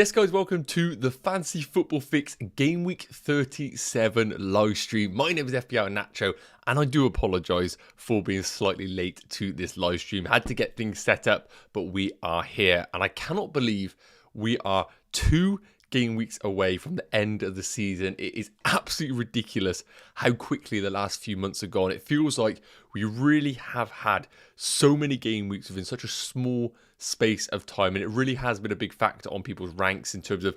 Yes, guys, welcome to the Fantasy Football Fix Game Week 37 live stream. My name is FPL Nacho, and I do apologise for being slightly late to this live stream. Had to get things set up, but we are here, and I cannot believe we are 2 game weeks away from the end of the season. It is absolutely ridiculous how quickly the last few months have gone. It feels like we really have had so many game weeks within such a small space of time, and it really has been a big factor on people's ranks in terms of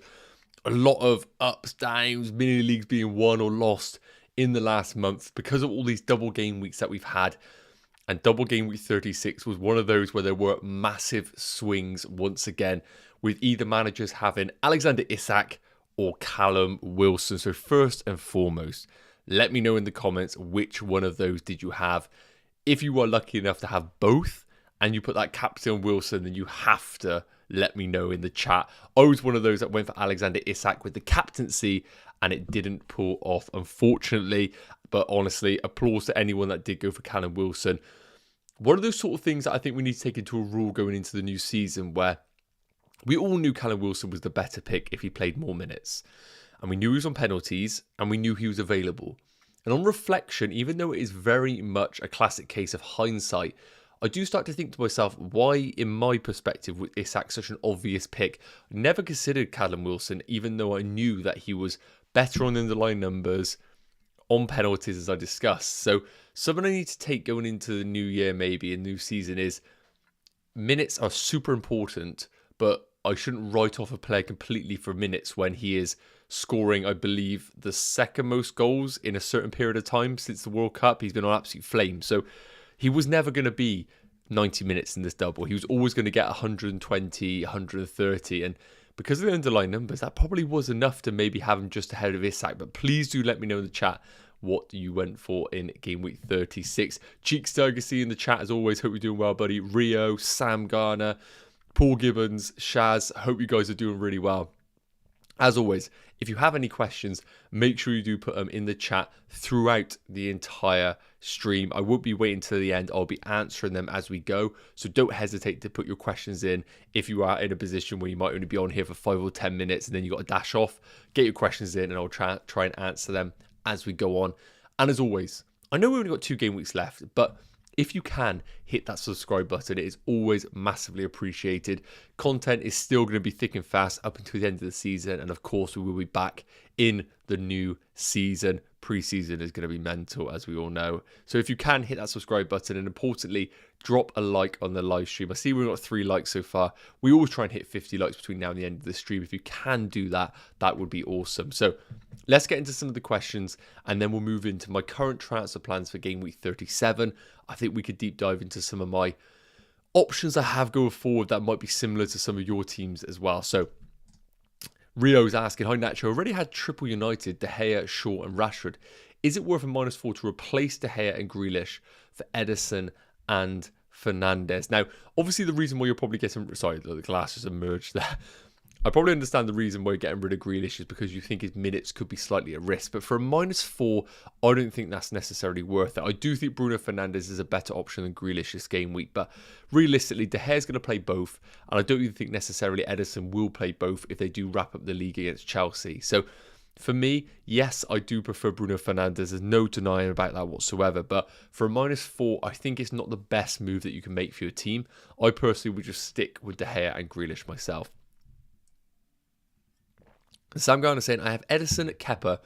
a lot of ups, downs, mini leagues being won or lost in the last month because of all these double game weeks that we've had. And double game week 36 was one of those where there were massive swings once again, with either managers having Alexander Isak or Callum Wilson. So first and foremost, let me know in the comments which one of those did you have. If you are lucky enough to have both and you put that captain Wilson, then you have to let me know in the chat. I was one of those that went for Alexander Isak with the captaincy and it didn't pull off, unfortunately. But honestly, applause to anyone that did go for Callum Wilson. One of those sort of things that I think we need to take into a rule going into the new season, where we all knew Callum Wilson was the better pick if he played more minutes. And we knew he was on penalties, and we knew he was available. And on reflection, even though it is very much a classic case of hindsight, I do start to think to myself, why, in my perspective, was Isak such an obvious pick? I never considered Callum Wilson, even though I knew that he was better on the underlying numbers, on penalties, as I discussed. So something I need to take going into the new year, maybe, and new season, is minutes are super important, but I shouldn't write off a player completely for minutes when he is scoring, I believe, the second most goals in a certain period of time since the World Cup. He's been on absolute flame. So he was never going to be 90 minutes in this double. He was always going to get 120, 130. And because of the underlying numbers, that probably was enough to maybe have him just ahead of Isak. But please do let me know in the chat what you went for in game week 36. Cheeks Duggacy in the chat, as always. Hope you're doing well, buddy. Rio, Sam Garner, Paul Gibbons, Shaz, hope you guys are doing really well. As always, if you have any questions, make sure you do put them in the chat throughout the entire stream. I won't be waiting till the end. I'll be answering them as we go. So don't hesitate to put your questions in. If you are in a position where you might only be on here for 5 or 10 minutes and then you got to dash off, get your questions in and I'll try and answer them as we go on. And as always, I know we've only got 2 game weeks left, but if you can, hit that subscribe button. It is always massively appreciated. Content is still going to be thick and fast up until the end of the season. And of course, we will be back in the new season. Pre-season is going to be mental, as we all know. So if you can, hit that subscribe button. And importantly, drop a like on the live stream. I see we've got 3 likes so far. We always try and hit 50 likes between now and the end of the stream. If you can do that, that would be awesome. So let's get into some of the questions, and then we'll move into my current transfer plans for game week 37. I think we could deep dive into some of my options I have going forward that might be similar to some of your teams as well. So Rio's asking, hi Nacho, already had triple United, De Gea, Shaw and Rashford. Is it worth a -4 to replace De Gea and Grealish for Edison and Fernandes? Now, obviously the reason why you're probably getting... Sorry, the glasses emerged there. I probably understand the reason why you're getting rid of Grealish is because you think his minutes could be slightly at risk. But for a -4, I don't think that's necessarily worth it. I do think Bruno Fernandes is a better option than Grealish this game week. But realistically, De Gea's going to play both. And I don't even think necessarily Edison will play both if they do wrap up the league against Chelsea. So for me, yes, I do prefer Bruno Fernandes. There's no denying about that whatsoever. But for a -4, I think it's not the best move that you can make for your team. I personally would just stick with De Gea and Grealish myself. Sam Garner saying, I have Edison, Kepa,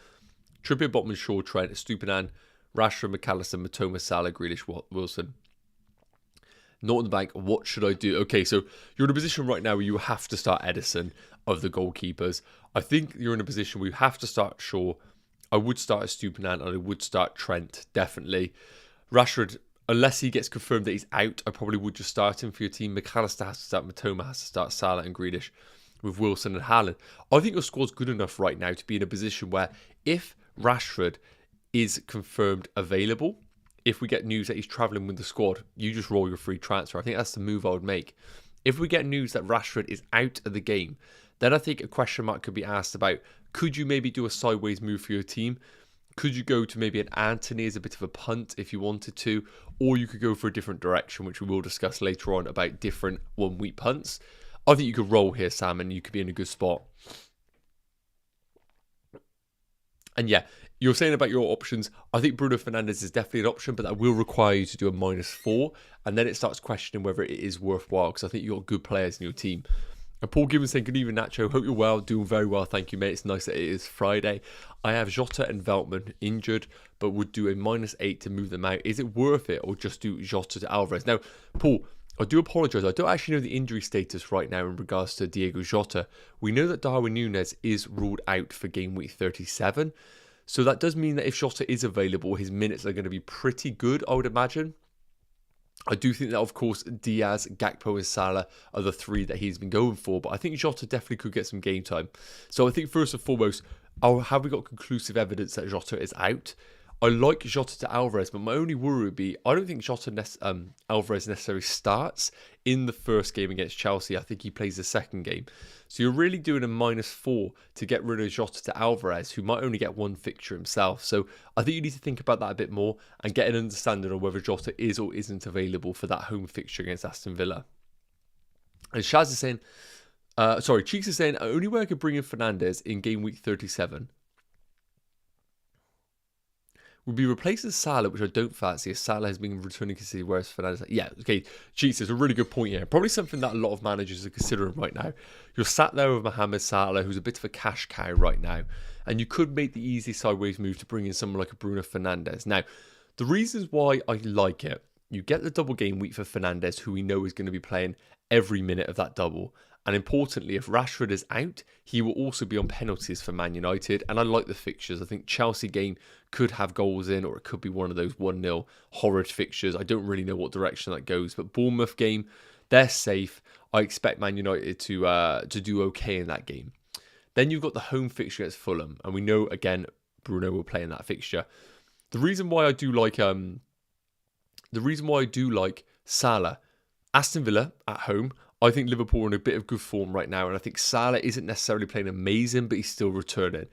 Trippier, Botman, Shaw, Trent, Stupinan, Rashford, McAllister, Matoma, Salah, Grealish, Wilson. Not in the bank. What should I do? Okay, so you're in a position right now where you have to start Edison of the goalkeepers. I think you're in a position where you have to start Shaw. I would start Stupinan and I would start Trent, definitely. Rashford, unless he gets confirmed that he's out, I probably would just start him for your team. McAllister has to start, Matoma has to start, Salah and Grealish with Wilson and Haaland. I think your squad's good enough right now to be in a position where if Rashford is confirmed available, if we get news that he's travelling with the squad, you just roll your free transfer. I think that's the move I would make. If we get news that Rashford is out of the game, then I think a question mark could be asked about, could you maybe do a sideways move for your team? Could you go to maybe an Anthony as a bit of a punt if you wanted to? Or you could go for a different direction, which we will discuss later on about different one-week punts. I think you could roll here, Sam, and you could be in a good spot. And yeah, you're saying about your options. I think Bruno Fernandes is definitely an option, but that will require you to do a -4. And then it starts questioning whether it is worthwhile, because I think you've got good players in your team. And Paul Gibbons saying, good evening, Nacho. Hope you're well. Doing very well. Thank you, mate. It's nice that it is Friday. I have Jota and Veltman injured, but would do a -8 to move them out. Is it worth it, or just do Jota to Alvarez? Now, Paul, I do apologise. I don't actually know the injury status right now in regards to Diego Jota. We know that Darwin Núñez is ruled out for game week 37. So that does mean that if Jota is available, his minutes are going to be pretty good, I would imagine. I do think that, of course, Diaz, Gakpo and Salah are the three that he's been going for. But I think Jota definitely could get some game time. So I think first and foremost, have we got conclusive evidence that Jota is out? I like Jota to Alvarez, but my only worry would be, I don't think Alvarez necessarily starts in the first game against Chelsea. I think he plays the second game. So you're really doing a -4 to get rid of Jota to Alvarez, who might only get one fixture himself. So I think you need to think about that a bit more and get an understanding of whether Jota is or isn't available for that home fixture against Aston Villa. And Shaz is saying, Cheeks is saying, only way I could bring in Fernandes in game week 37 would be replacing Salah, which I don't fancy, as Salah has been returning consistency, whereas Fernandes... Yeah, okay, Cheeks is a really good point here. Probably something that a lot of managers are considering right now. You're sat there with Mohamed Salah, who's a bit of a cash cow right now, and you could make the easy sideways move to bring in someone like a Bruno Fernandes. Now, the reasons why I like it, you get the double game week for Fernandes, who we know is going to be playing every minute of that double. And importantly, if Rashford is out, he will also be on penalties for Man United. And I like the fixtures. I think Chelsea game could have goals in, or it could be one of those 1-0 horrid fixtures. I don't really know what direction that goes. But Bournemouth game, they're safe. I expect Man United to do okay in that game. Then you've got the home fixture against Fulham. And we know, again, Bruno will play in that fixture. The reason why I do like Salah, Aston Villa at home. I think Liverpool are in a bit of good form right now, and I think Salah isn't necessarily playing amazing, but he's still returning.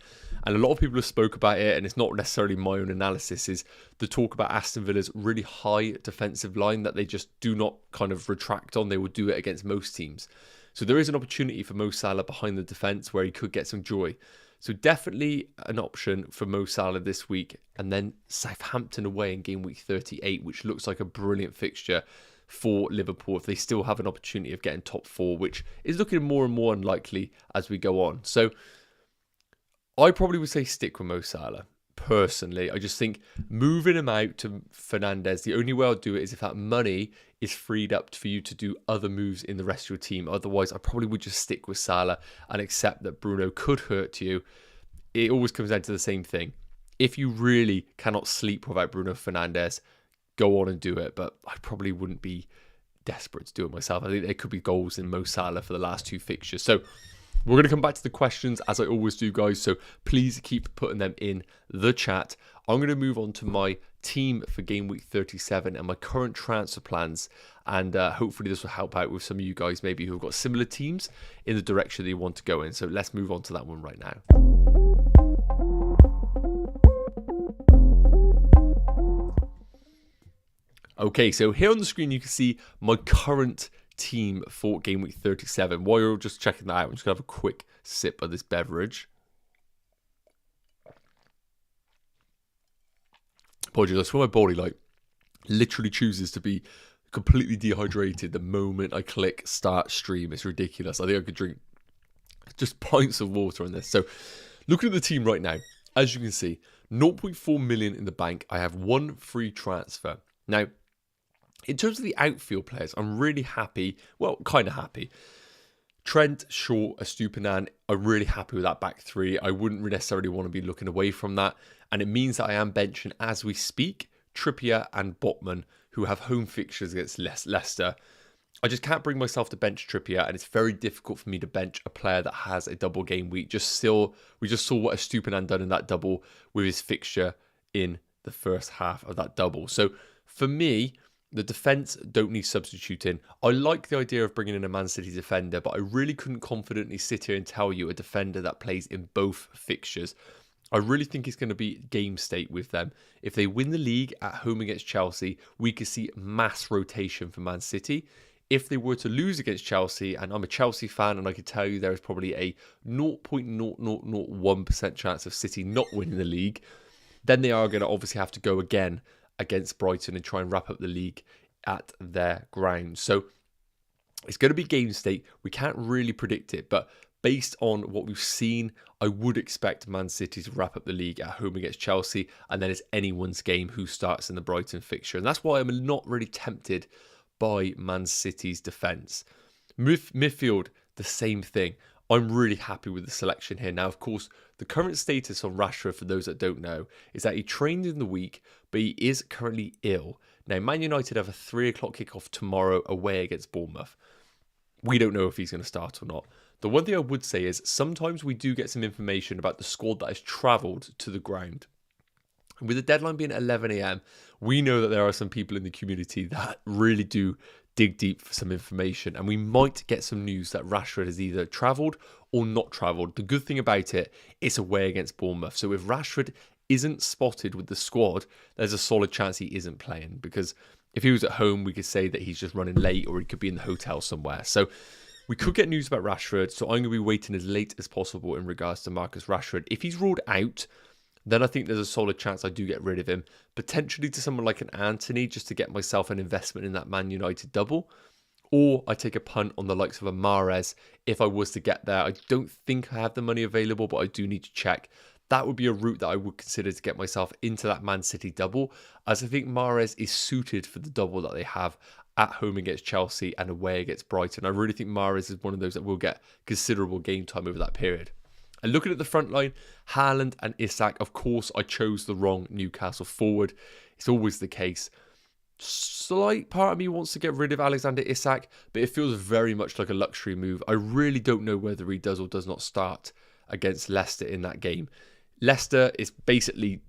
And a lot of people have spoke about it, and it's not necessarily my own analysis, is the talk about Aston Villa's really high defensive line that they just do not kind of retract on. They will do it against most teams. So there is an opportunity for Mo Salah behind the defence where he could get some joy. So definitely an option for Mo Salah this week. And then Southampton away in game week 38, which looks like a brilliant fixture for Liverpool if they still have an opportunity of getting top 4, which is looking more and more unlikely as we go on. So I probably would say stick with Mo Salah. Personally, I just think moving him out to Fernandes, the only way I'll do it is if that money is freed up for you to do other moves in the rest of your team. Otherwise, I probably would just stick with Salah and accept that Bruno could hurt you. It always comes down to the same thing. If you really cannot sleep without Bruno Fernandes, go on and do it, but I probably wouldn't be desperate to do it myself. I think there could be goals in Mo Salah for the last 2 fixtures. So we're going to come back to the questions as I always do, guys. So please keep putting them in the chat. I'm going to move on to my team for game week 37 and my current transfer plans. And hopefully this will help out with some of you guys maybe who've got similar teams in the direction that you want to go in. So let's move on to that one right now. Okay, so here on the screen you can see my current team for game week 37. While you're just checking that out, I'm just going to have a quick sip of this beverage. Apologies, I swear my body literally chooses to be completely dehydrated the moment I click start stream. It's ridiculous. I think I could drink just pints of water on this. So looking at the team right now, as you can see, 0.4 million in the bank. I have 1 free transfer. Now, in terms of the outfield players, I'm really happy. Well, kind of happy. Trent, Shaw, Estupiñán, I'm really happy with that back 3. I wouldn't necessarily want to be looking away from that. And it means that I am benching, as we speak, Trippier and Botman, who have home fixtures against Leicester. I just can't bring myself to bench Trippier, and it's very difficult for me to bench a player that has a double game week. We just saw what Estupiñán done in that double with his fixture in the first half of that double. So for me, the defence don't need substituting. I like the idea of bringing in a Man City defender, but I really couldn't confidently sit here and tell you a defender that plays in both fixtures. I really think it's going to be game state with them. If they win the league at home against Chelsea, we could see mass rotation for Man City. If they were to lose against Chelsea, and I'm a Chelsea fan, and I could tell you there is probably a 0.0001% chance of City not winning the league, then they are going to obviously have to go again against Brighton and try and wrap up the league at their ground. So it's going to be game state. We can't really predict it, but based on what we've seen, I would expect Man City to wrap up the league at home against Chelsea, and then it's anyone's game who starts in the Brighton fixture. And that's why I'm not really tempted by Man City's defence. Midfield, the same thing. I'm really happy with the selection here. Now, of course, the current status on Rashford, for those that don't know, is that he trained in the week, but he is currently ill. Now, Man United have a 3 o'clock kickoff tomorrow away against Bournemouth. We don't know if he's going to start or not. The one thing I would say is sometimes we do get some information about the squad that has travelled to the ground. With the deadline being 11 a.m, we know that there are some people in the community that really do dig deep for some information, and we might get some news that Rashford has either travelled or not travelled. The good thing about it, it's away against Bournemouth. So if Rashford isn't spotted with the squad, there's a solid chance he isn't playing, because if he was at home, we could say that he's just running late, or he could be in the hotel somewhere. So we could get news about Rashford, so I'm going to be waiting as late as possible in regards to Marcus Rashford. If he's ruled out, then I think there's a solid chance I do get rid of him. Potentially to someone like an Anthony, just to get myself an investment in that Man United double. Or I take a punt on the likes of a Mahrez if I was to get there. I don't think I have the money available, but I do need to check. That would be a route that I would consider to get myself into that Man City double, as I think Mahrez is suited for the double that they have at home against Chelsea and away against Brighton. I really think Mahrez is one of those that will get considerable game time over that period. And looking at the front line, Haaland and Isak, of course, I chose the wrong Newcastle forward. It's always the case. Slight part of me wants to get rid of Alexander Isak, but it feels very much like a luxury move. I really don't know whether he does or does not start against Leicester in that game. Leicester is basically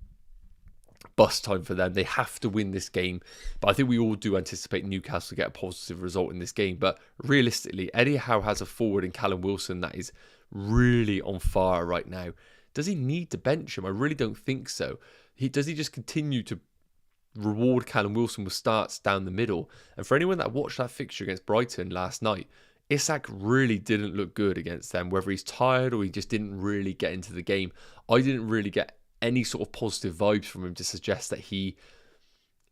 bust time for them. They have to win this game, but I think we all do anticipate Newcastle to get a positive result in this game. But realistically, Eddie Howe has a forward in Callum Wilson that is really on fire right now. Does he need to bench him? I really don't think so. Does he just continue to reward Callum Wilson with starts down the middle? And for anyone that watched that fixture against Brighton last night, Isak really didn't look good against them, whether he's tired or he just didn't really get into the game. I didn't really get any sort of positive vibes from him to suggest that he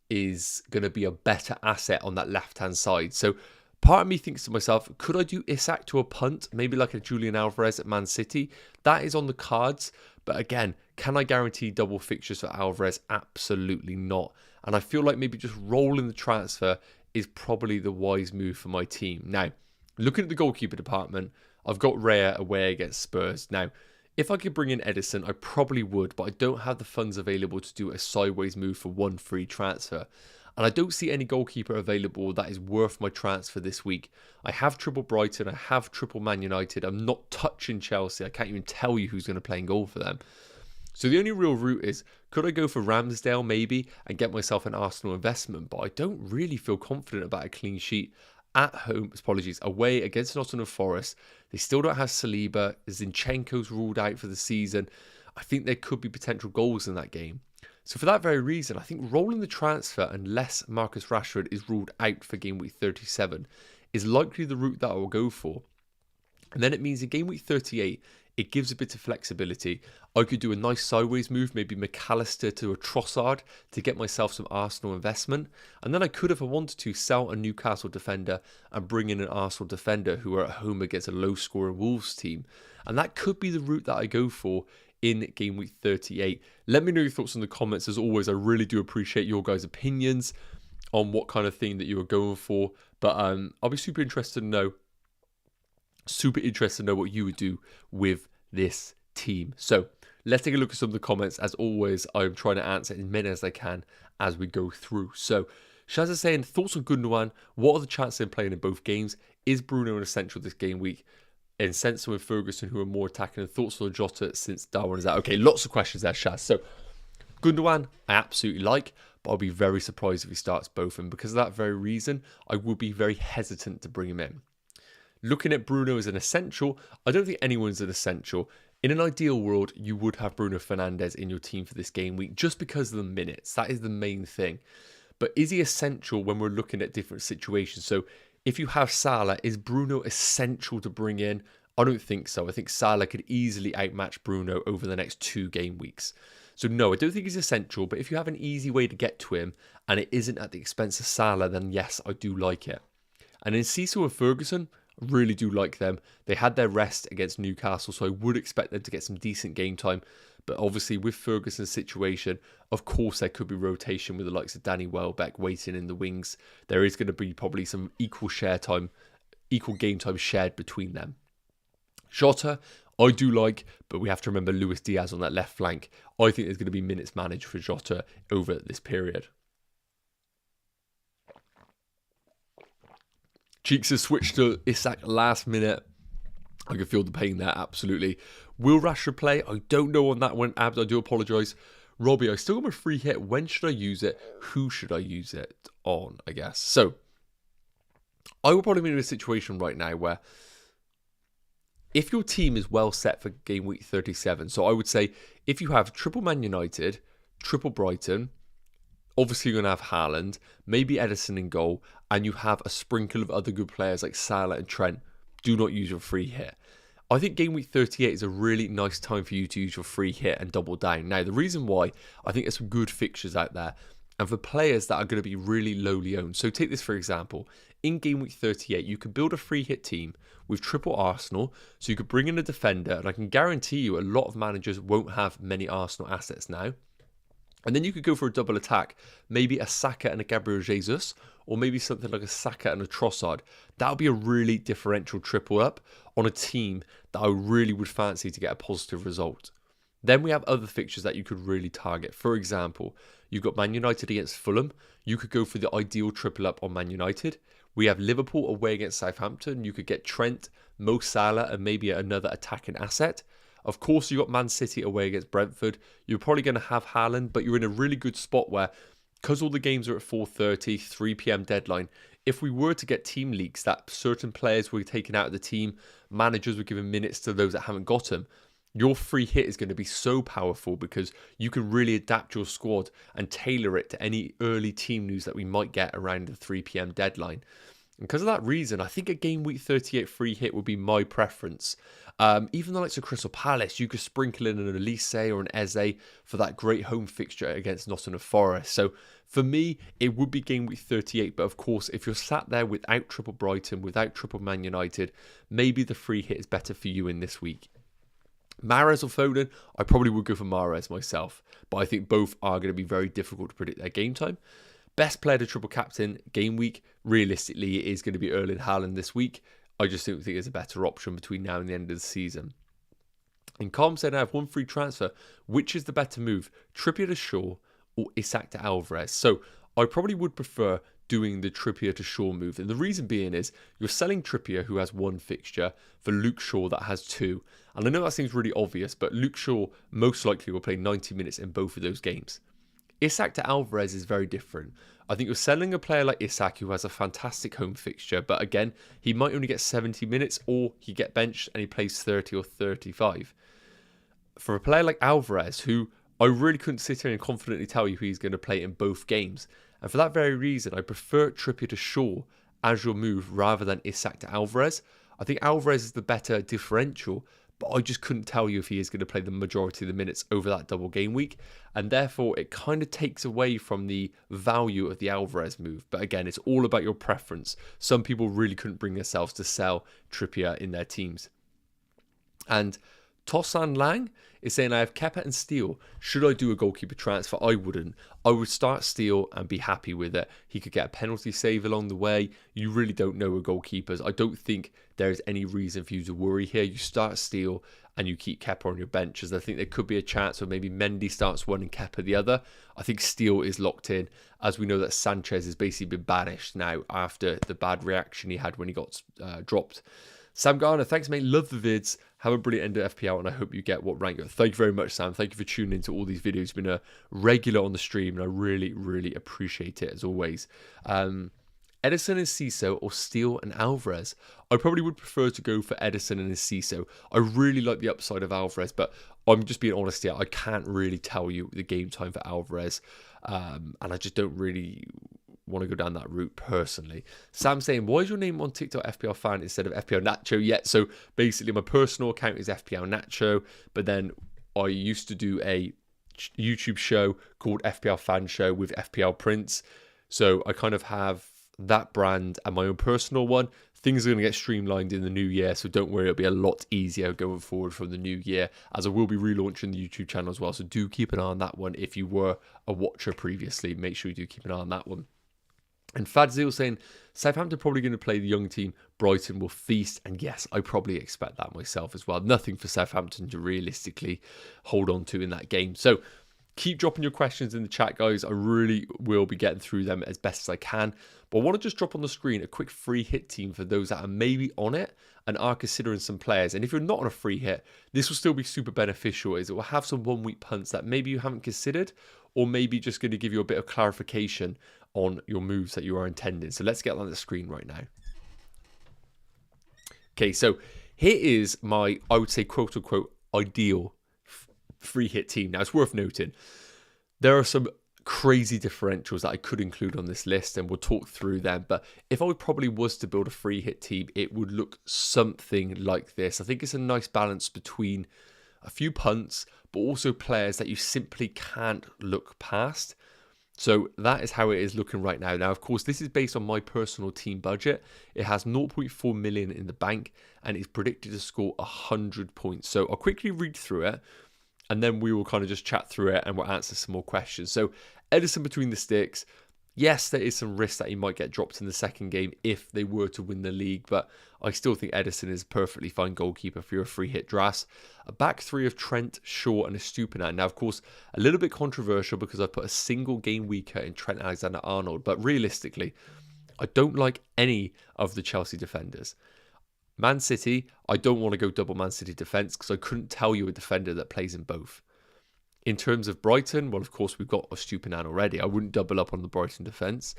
is going to be a better asset on that left-hand side. So part of me thinks to myself, could I do Isak to a punt? Maybe like a Julian Alvarez at Man City? That is on the cards. But again, can I guarantee double fixtures for Alvarez? Absolutely not. And I feel like maybe just rolling the transfer is probably the wise move for my team. Now, looking at the goalkeeper department, I've got Raya away against Spurs. Now, if I could bring in Edison, I probably would, but I don't have the funds available to do a sideways move for one free transfer. And I don't see any goalkeeper available that is worth my transfer this week. I have triple Brighton, I have triple Man United. I'm not touching Chelsea. I can't even tell you who's going to play in goal for them. So the only real route is, could I go for Ramsdale maybe and get myself an Arsenal investment? But I don't really feel confident about a clean sheet at home, away against Nottingham Forest. They still don't have Saliba. Zinchenko's ruled out for the season. I think there could be potential goals in that game. So for that very reason, I think rolling the transfer unless Marcus Rashford is ruled out for game week 37 is likely the route that I will go for. And then it means in game week 38, it gives a bit of flexibility. I could do a nice sideways move, maybe McAllister to a Trossard to get myself some Arsenal investment. And then I could, if I wanted to, sell a Newcastle defender and bring in an Arsenal defender who are at home against a low-scoring Wolves team. And that could be the route that I go for in game week 38. Let me know your thoughts in the comments. As always, I really do appreciate your guys' opinions on what kind of thing that you are going for. But I'll be super interested to know what you would do with this team. So let's take a look at some of the comments. As always, I'm trying to answer as many as I can as we go through. So Shaz is saying, thoughts on Gundogan? What are the chances of playing in both games? Is Bruno an essential this game week? And Senso and Ferguson, who are more attacking, and thoughts on Jota since Darwin is out. Okay, lots of questions there, Shaz. So Gundogan, I absolutely like, but I'll be very surprised if he starts both. And because of that very reason, I will be very hesitant to bring him in. Looking at Bruno as an essential, I don't think anyone's an essential. In an ideal world, you would have Bruno Fernandes in your team for this game week just because of the minutes. That is the main thing. But is he essential when we're looking at different situations? So If you have Salah, is Bruno essential to bring in? I don't think so. I think Salah could easily outmatch Bruno over the next 2 game weeks. So no, I don't think he's essential, but if you have an easy way to get to him and it isn't at the expense of Salah, then yes, I do like it. And in Cecil and Ferguson, I really do like them. They had their rest against Newcastle, so I would expect them to get some decent game time. But obviously, with Ferguson's situation, of course, there could be rotation with the likes of Danny Welbeck waiting in the wings. There is going to be probably some equal game time shared between them. Jota, I do like, but we have to remember Luis Diaz on that left flank. I think there's going to be minutes managed for Jota over this period. Cheeks has switched to Isak last minute. I can feel the pain there, absolutely. Will Rashford play? I don't know on that one, Abs. I do apologise. Robbie, I still got my free hit. When should I use it? Who should I use it on, I guess? So, I will probably be in a situation right now where if your team is well set for game week 37, so I would say if you have triple Man United, triple Brighton, obviously you're going to have Haaland, maybe Edison in goal, and you have a sprinkle of other good players like Salah and Trent, do not use your free hit. I think game week 38 is a really nice time for you to use your free hit and double down. Now, the reason why, I think there's some good fixtures out there, and for players that are going to be really lowly owned. So take this for example. In game week 38, you could build a free hit team with triple Arsenal, so you could bring in a defender, and I can guarantee you a lot of managers won't have many Arsenal assets now. And then you could go for a double attack, maybe a Saka and a Gabriel Jesus, or maybe something like a Saka and a Trossard. That would be a really differential triple up on a team that I really would fancy to get a positive result. Then we have other fixtures that you could really target. For example, you've got Man United against Fulham. You could go for the ideal triple up on Man United. We have Liverpool away against Southampton. You could get Trent, Mo Salah, and maybe another attacking asset. Of course, you got Man City away against Brentford. You're probably going to have Haaland, but you're in a really good spot where, because all the games are at 4:30, 3 p.m. deadline, if we were to get team leaks that certain players were taken out of the team, managers were given minutes to those that haven't got them, your free hit is going to be so powerful because you can really adapt your squad and tailor it to any early team news that we might get around the 3 p.m. deadline. And because of that reason, I think a game week 38 free hit would be my preference. Even though it's a Crystal Palace, you could sprinkle in an Elise or an Eze for that great home fixture against Nottingham Forest. So for me, it would be game week 38. But of course, if you're sat there without triple Brighton, without triple Man United, maybe the free hit is better for you in this week. Mahrez or Foden, I probably would go for Mahrez myself. But I think both are going to be very difficult to predict their game time. Best player to triple captain game week, realistically, it is going to be Erling Haaland this week. I just don't think there's a better option between now and the end of the season. And Calm said, I have one free transfer. Which is the better move? Trippier to Shaw or Isak to Alvarez? So I probably would prefer doing the Trippier to Shaw move. And the reason being is you're selling Trippier, who has one fixture, for Luke Shaw that has 2. And I know that seems really obvious, but Luke Shaw most likely will play 90 minutes in both of those games. Isak to Alvarez is very different. I think you're selling a player like Isak who has a fantastic home fixture, but again, he might only get 70 minutes or he get benched and he plays 30 or 35. For a player like Alvarez, who I really couldn't sit here and confidently tell you he's going to play in both games. And for that very reason, I prefer Trippier to Shaw as your move rather than Isak to Alvarez. I think Alvarez is the better differential, but I just couldn't tell you if he is going to play the majority of the minutes over that double game week. And therefore, it kind of takes away from the value of the Alvarez move. But again, it's all about your preference. Some people really couldn't bring themselves to sell Trippier in their teams. And Tossan Lang is saying, I have Kepa and Steele. Should I do a goalkeeper transfer? I wouldn't. I would start Steele and be happy with it. He could get a penalty save along the way. You really don't know with goalkeepers. I don't think there is any reason for you to worry here. You start Steele and you keep Kepa on your bench, as I think there could be a chance where maybe Mendy starts one and Kepa the other. I think Steele is locked in, as we know that Sanchez has basically been banished now after the bad reaction he had when he got dropped. Sam Garner, thanks mate, love the vids. Have a brilliant end of FPL and I hope you get what rank. Thank you very much, Sam. Thank you for tuning into all these videos. You've been a regular on the stream and I really, really appreciate it as always. Edison and Ciso or Steele and Alvarez. I probably would prefer to go for Edison and Ciso. I really like the upside of Alvarez, but I'm just being honest here. I can't really tell you the game time for Alvarez. And I just don't really want to go down that route personally. Sam saying, why is your name on TikTok FPL Fan instead of FPL Nacho yet? So basically my personal account is FPL Nacho, but then I used to do a YouTube show called FPL Fan Show with FPL Prince. So I kind of have that brand and my own personal one. Things are going to get streamlined in the new year, so don't worry, it'll be a lot easier going forward from the new year, as I will be relaunching the YouTube channel as well. So do keep an eye on that one. If you were a watcher previously, make sure you do keep an eye on that one. And Fadzil saying, Southampton probably going to play the young team. Brighton will feast. And yes, I probably expect that myself as well. Nothing for Southampton to realistically hold on to in that game. So keep dropping your questions in the chat, guys. I really will be getting through them as best as I can. But I want to just drop on the screen a quick free hit team for those that are maybe on it and are considering some players. And if you're not on a free hit, this will still be super beneficial, as it will have some 1 week punts that maybe you haven't considered, or maybe just going to give you a bit of clarification on your moves that you are intending. So let's get on the screen right now. Okay, so here is my, I would say, quote unquote, ideal free hit team. Now, it's worth noting, there are some crazy differentials that I could include on this list, and we'll talk through them. But if I probably was to build a free hit team, it would look something like this. I think it's a nice balance between a few punts, but also players that you simply can't look past. So that is how it is looking right now. Now, of course, this is based on my personal team budget. It has 0.4 million in the bank, and it's predicted to score 100 points. So I'll quickly read through it, and then we will kind of just chat through it and we'll answer some more questions. So Edison between the sticks. Yes, there is some risk that he might get dropped in the second game if they were to win the league, but I still think Edison is a perfectly fine goalkeeper for your free hit drafts. A back three of Trent, Shaw and a Estupiñán. Now, of course, a little bit controversial because I put a single game weaker in Trent Alexander-Arnold, but realistically, I don't like any of the Chelsea defenders. Man City, I don't want to go double Man City defence because I couldn't tell you a defender that plays in both. In terms of Brighton, well, of course, we've got a Estupiñán already. I wouldn't double up on the Brighton defence.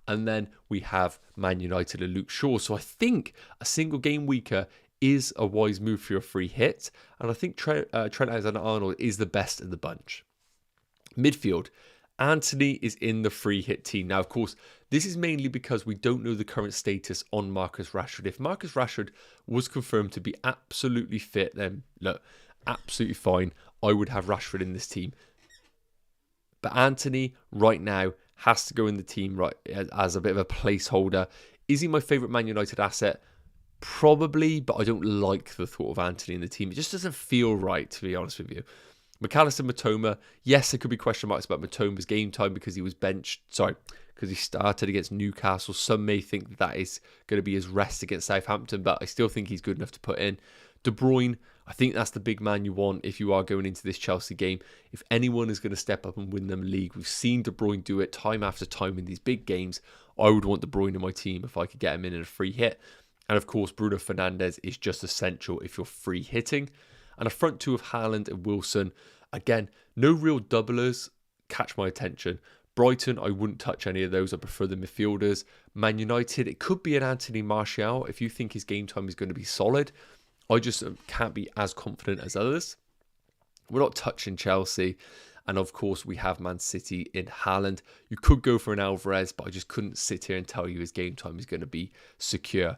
And then we have Man United and Luke Shaw. So I think a single game weaker is a wise move for your free hit. And I think Trent Alexander-Arnold is the best of the bunch. Midfield, Anthony is in the free hit team. Now, of course, this is mainly because we don't know the current status on Marcus Rashford. If Marcus Rashford was confirmed to be absolutely fit, then look, absolutely fine. I would have Rashford in this team. But Anthony, right now, has to go in the team right as a bit of a placeholder. Is he my favourite Man United asset? Probably, but I don't like the thought of Anthony in the team. It just doesn't feel right, to be honest with you. McAllister, Matoma. Yes, there could be question marks about Matoma's game time because he was benched. Sorry, because he started against Newcastle. Some may think that is going to be his rest against Southampton, but I still think he's good enough to put in. De Bruyne, I think that's the big man you want if you are going into this Chelsea game. If anyone is going to step up and win them a league, we've seen De Bruyne do it time after time in these big games. I would want De Bruyne in my team if I could get him in a free hit. And of course, Bruno Fernandes is just essential if you're free hitting. And a front two of Haaland and Wilson. Again, no real doublers catch my attention. Brighton, I wouldn't touch any of those. I prefer the midfielders. Man United, it could be an Anthony Martial if you think his game time is going to be solid. I just can't be as confident as others. We're not touching Chelsea. And of course, we have Man City in Haaland. You could go for an Alvarez, but I just couldn't sit here and tell you his game time is going to be secure.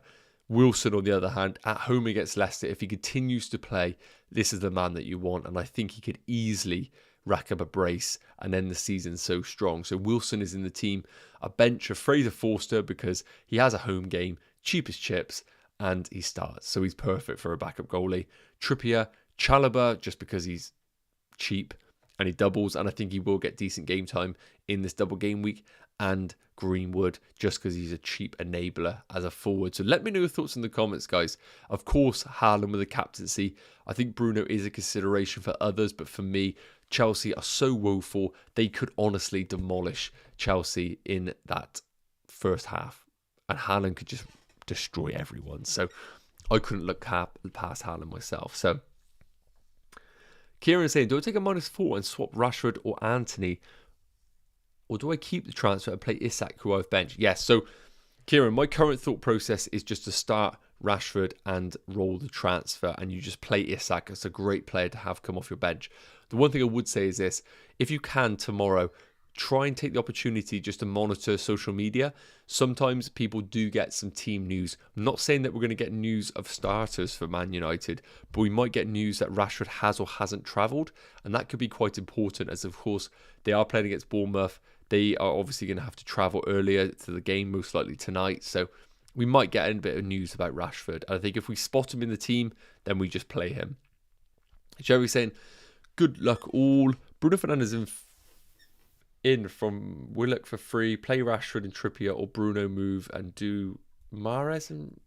Wilson, on the other hand, at home against Leicester, if he continues to play, this is the man that you want. And I think he could easily rack up a brace and end the season so strong. So Wilson is in the team. A bench of Fraser Forster because he has a home game, cheap as chips, and he starts. So he's perfect for a backup goalie. Trippier, Chalobah, just because he's cheap and he doubles, and I think he will get decent game time in this double game week. And Greenwood, just because he's a cheap enabler as a forward. So let me know your thoughts in the comments, guys. Of course, Haaland with the captaincy. I think Bruno is a consideration for others, but for me, Chelsea are so woeful, they could honestly demolish Chelsea in that first half. And Haaland could just destroy everyone. So I couldn't look past Haaland myself. So Kieran saying, do I take a -4 and swap Rashford or Anthony? Or do I keep the transfer and play Isak, who I've benched? Yes, so Kieran, my current thought process is just to start Rashford and roll the transfer, and you just play Isak. It's a great player to have come off your bench. The one thing I would say is this: if you can tomorrow, try and take the opportunity just to monitor social media. Sometimes people do get some team news. I'm not saying that we're going to get news of starters for Man United, but we might get news that Rashford has or hasn't travelled, and that could be quite important, as of course they are playing against Bournemouth. They are obviously going to have to travel earlier to the game, most likely tonight, so we might get a bit of news about Rashford. And I think if we spot him in the team, then we just play him. Jerry's saying, good luck all. Bruno Fernandes in from Willock for free. Play Rashford and Trippier, or Bruno move and do Mahrez and...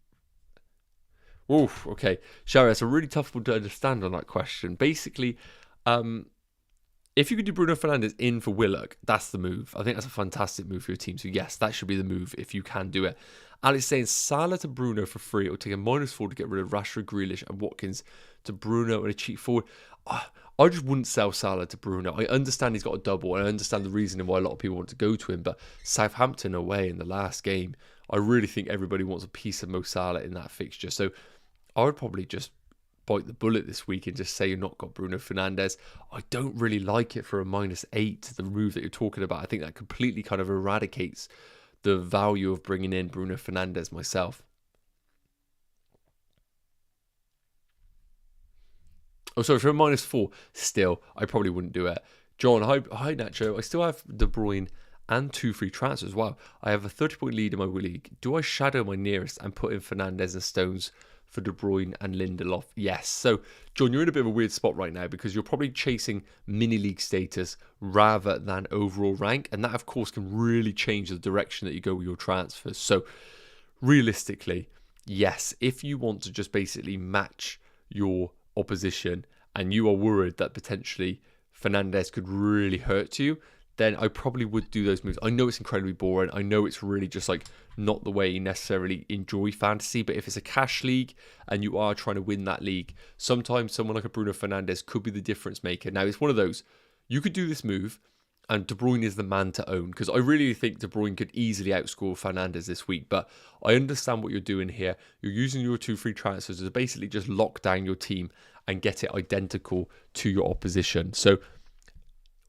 Oof, okay. Sherry, that's a really tough one to understand on that question. Basically, if you could do Bruno Fernandes in for Willock, that's the move. I think that's a fantastic move for your team. So yes, that should be the move if you can do it. Alex saying Salah to Bruno for free, or take a -4 to get rid of Rashford, Grealish and Watkins to Bruno and a cheap forward. I just wouldn't sell Salah to Bruno. I understand he's got a double, and I understand the reason why a lot of people want to go to him, but Southampton away in the last game, I really think everybody wants a piece of Mo Salah in that fixture. So I would probably just bite the bullet this week and just say you've not got Bruno Fernandes. I don't really like it for a -8, the move that you're talking about. I think that completely kind of eradicates the value of bringing in Bruno Fernandes myself. Oh, sorry, for a -4, still, I probably wouldn't do it. John, hi Nacho. I still have De Bruyne and 2 free transfers. Wow, I have a 30-point lead in my league. Do I shadow my nearest and put in Fernandes and Stones for De Bruyne and Lindelof? Yes. So, John, you're in a bit of a weird spot right now because you're probably chasing mini-league status rather than overall rank. And that, of course, can really change the direction that you go with your transfers. So, realistically, yes, if you want to just basically match your opposition and you are worried that potentially Fernandes could really hurt you, then I probably would do those moves. I know it's incredibly boring. I know it's really just like not the way you necessarily enjoy fantasy, but if it's a cash league and you are trying to win that league, sometimes someone like a Bruno Fernandes could be the difference maker. Now, it's one of those, you could do this move and De Bruyne is the man to own, because I really think De Bruyne could easily outscore Fernandes this week, but I understand what you're doing here. You're using your 2 free transfers to basically just lock down your team and get it identical to your opposition. So,